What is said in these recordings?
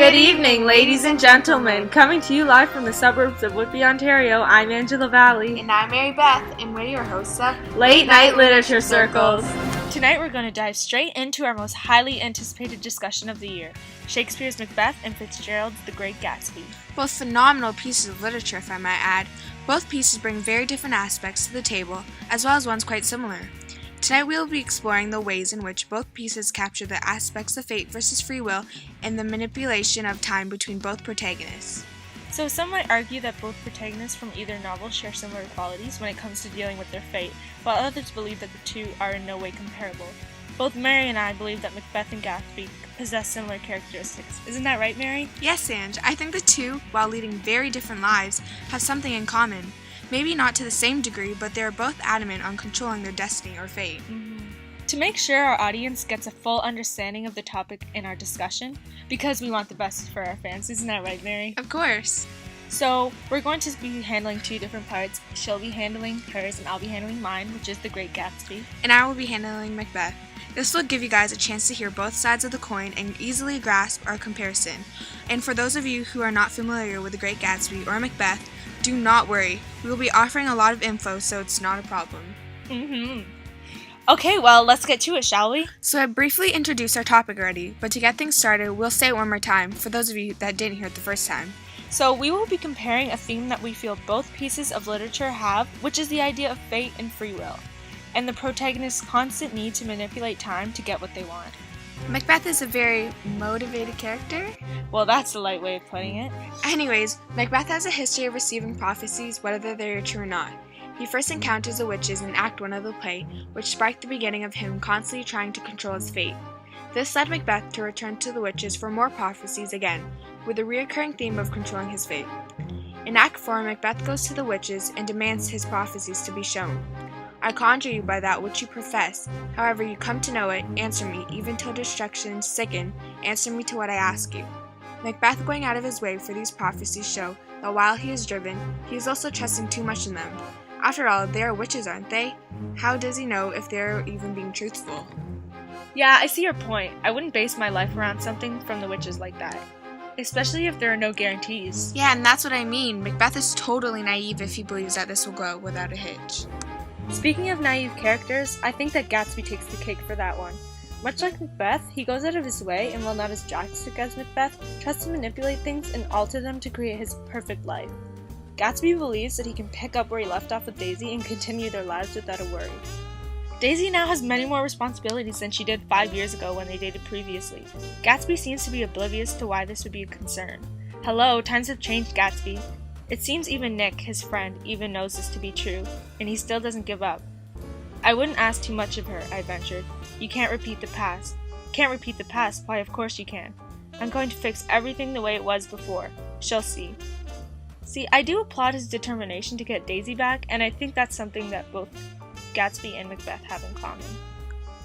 Good evening, ladies and gentlemen. Coming to you live from the suburbs of Whitby, Ontario, I'm Angela Valley. And I'm Mary Beth, and we're your hosts of Late Night Literature Circles. Tonight we're going to dive straight into our most highly anticipated discussion of the year, Shakespeare's Macbeth and Fitzgerald's The Great Gatsby. Both phenomenal pieces of literature, if I might add. Both pieces bring very different aspects to the table, as well as ones quite similar. Tonight we will be exploring the ways in which both pieces capture the aspects of fate versus free will and the manipulation of time between both protagonists. So some might argue that both protagonists from either novel share similar qualities when it comes to dealing with their fate, while others believe that the two are in no way comparable. Both Mary and I believe that Macbeth and Gatsby possess similar characteristics. Isn't that right, Mary? Yes, Ange. I think the two, while leading very different lives, have something in common. Maybe not to the same degree, but they are both adamant on controlling their destiny or fate. To make sure our audience gets a full understanding of the topic in our discussion, because we want the best for our fans, isn't that right, Mary? Of course. So, we're going to be handling two different parts. She'll be handling hers and I'll be handling mine, which is The Great Gatsby. And I will be handling Macbeth. This will give you guys a chance to hear both sides of the coin and easily grasp our comparison. And for those of you who are not familiar with The Great Gatsby or Macbeth, do not worry. We will be offering a lot of info, so it's not a problem. Okay, well, let's get to it, shall we? So I briefly introduced our topic already, but to get things started, we'll say it one more time for those of you that didn't hear it the first time. So we will be comparing a theme that we feel both pieces of literature have, which is the idea of fate and free will, and the protagonist's constant need to manipulate time to get what they want. Macbeth is a very motivated character. Well, that's the light way of putting it. Anyways, Macbeth has a history of receiving prophecies, whether they are true or not. He first encounters the witches in Act 1 of the play, which sparked the beginning of him constantly trying to control his fate. This led Macbeth to return to the witches for more prophecies again, with a reoccurring theme of controlling his fate. In Act 4, Macbeth goes to the witches and demands his prophecies to be shown. I conjure you by that which you profess, however you come to know it, answer me, even till destruction sicken, answer me to what I ask you. Macbeth going out of his way for these prophecies show that while he is driven, he is also trusting too much in them. After all, they are witches, aren't they? How does he know if they are even being truthful? Yeah, I see your point. I wouldn't base my life around something from the witches like that, especially if there are no guarantees. Yeah, and that's what I mean. Macbeth is totally naive if he believes that this will go without a hitch. Speaking of naive characters, I think that Gatsby takes the cake for that one. Much like Macbeth, he goes out of his way, and while not as drastic as Macbeth, tries to manipulate things and alter them to create his perfect life. Gatsby believes that he can pick up where he left off with Daisy and continue their lives without a worry. Daisy now has many more responsibilities than she did 5 years ago when they dated previously. Gatsby seems to be oblivious to why this would be a concern. Hello, times have changed, Gatsby. It seems even Nick, his friend, even knows this to be true, and he still doesn't give up. I wouldn't ask too much of her, I ventured. You can't repeat the past. Can't repeat the past? Why, of course you can. I'm going to fix everything the way it was before. She'll see. See, I do applaud his determination to get Daisy back, and I think that's something that both Gatsby and Macbeth have in common.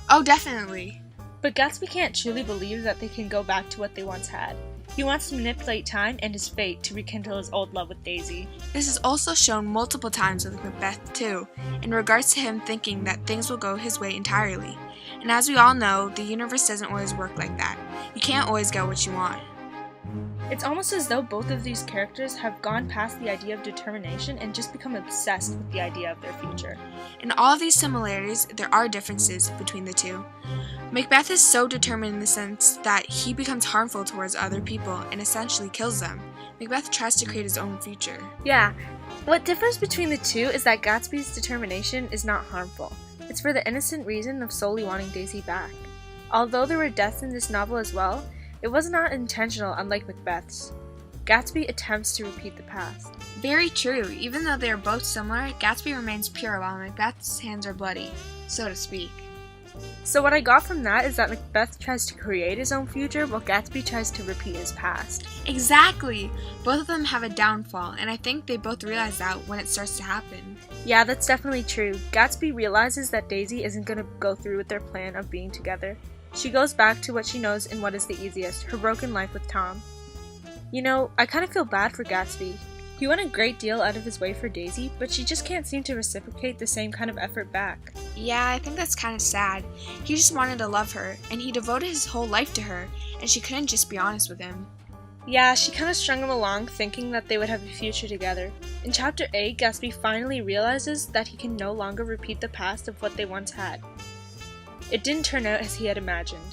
Oh, definitely. But Gatsby can't truly believe that they can go back to what they once had. He wants to manipulate time and his fate to rekindle his old love with Daisy. This is also shown multiple times with Macbeth too, in regards to him thinking that things will go his way entirely. And as we all know, the universe doesn't always work like that. You can't always get what you want. It's almost as though both of these characters have gone past the idea of determination and just become obsessed with the idea of their future. In all of these similarities, there are differences between the two. Macbeth is so determined in the sense that he becomes harmful towards other people and essentially kills them. Macbeth tries to create his own future. Yeah, what differs between the two is that Gatsby's determination is not harmful. It's for the innocent reason of solely wanting Daisy back. Although there were deaths in this novel as well, it was not intentional, unlike Macbeth's. Gatsby attempts to repeat the past. Very true. Even though they are both similar, Gatsby remains pure while Macbeth's hands are bloody, so to speak. So what I got from that is that Macbeth tries to create his own future while Gatsby tries to repeat his past. Exactly! Both of them have a downfall, and I think they both realize that when it starts to happen. Yeah, that's definitely true. Gatsby realizes that Daisy isn't going to go through with their plan of being together. She goes back to what she knows and what is the easiest, her broken life with Tom. You know, I kind of feel bad for Gatsby. He went a great deal out of his way for Daisy, but she just can't seem to reciprocate the same kind of effort back. Yeah, I think that's kind of sad. He just wanted to love her, and he devoted his whole life to her, and she couldn't just be honest with him. Yeah, she kind of strung him along, thinking that they would have a future together. In Chapter 8, Gatsby finally realizes that he can no longer repeat the past of what they once had. It didn't turn out as he had imagined.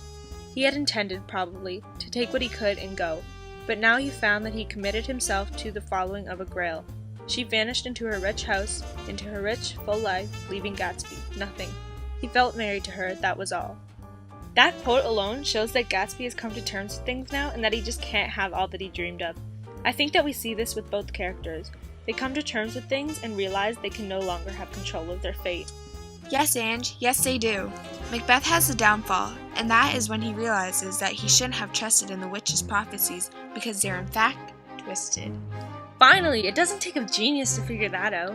He had intended, probably, to take what he could and go, but now he found that he committed himself to the following of a Grail. She vanished into her rich house, into her rich, full life, leaving Gatsby nothing. He felt married to her, that was all. That quote alone shows that Gatsby has come to terms with things now and that he just can't have all that he dreamed of. I think that we see this with both characters. They come to terms with things and realize they can no longer have control of their fate. Yes, Ange, yes they do. Macbeth has a downfall, and that is when he realizes that he shouldn't have trusted in the witch's prophecies because they're in fact twisted. Finally, it doesn't take a genius to figure that out.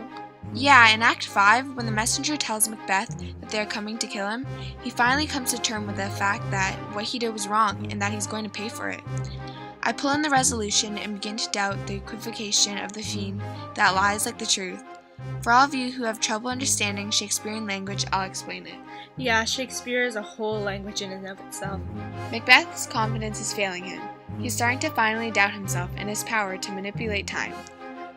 Yeah, in Act 5, when the messenger tells Macbeth that they are coming to kill him, he finally comes to terms with the fact that what he did was wrong and that he's going to pay for it. I pull in the resolution and begin to doubt the equivocation of the fiend that lies like the truth. For all of you who have trouble understanding Shakespearean language, I'll explain it. Yeah, Shakespeare is a whole language in and of itself. Macbeth's confidence is failing him. He's starting to finally doubt himself and his power to manipulate time.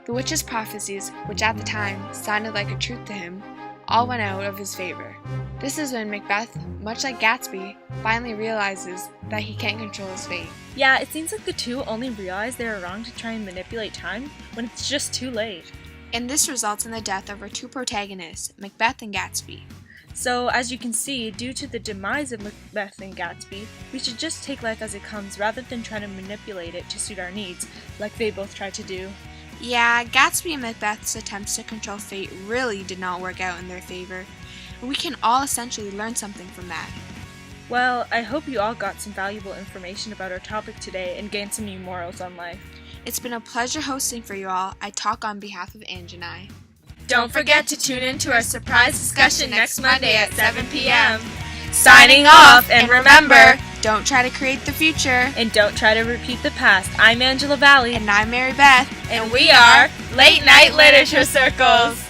The witch's prophecies, which at the time sounded like a truth to him, all went out of his favor. This is when Macbeth, much like Gatsby, finally realizes that he can't control his fate. Yeah, it seems like the two only realize they were wrong to try and manipulate time when it's just too late. And this results in the death of our two protagonists, Macbeth and Gatsby. So, as you can see, due to the demise of Macbeth and Gatsby, we should just take life as it comes rather than trying to manipulate it to suit our needs, like they both tried to do. Yeah, Gatsby and Macbeth's attempts to control fate really did not work out in their favor, and we can all essentially learn something from that. Well, I hope you all got some valuable information about our topic today and gained some new morals on life. It's been a pleasure hosting for you all. I talk on behalf of Ange and I. Don't forget to tune in to our surprise discussion next Monday at 7 p.m. Signing off, and remember, don't try to create the future. and don't try to repeat the past. I'm Angela Valley. And I'm Mary Beth. And we are Late Night Literature Circles.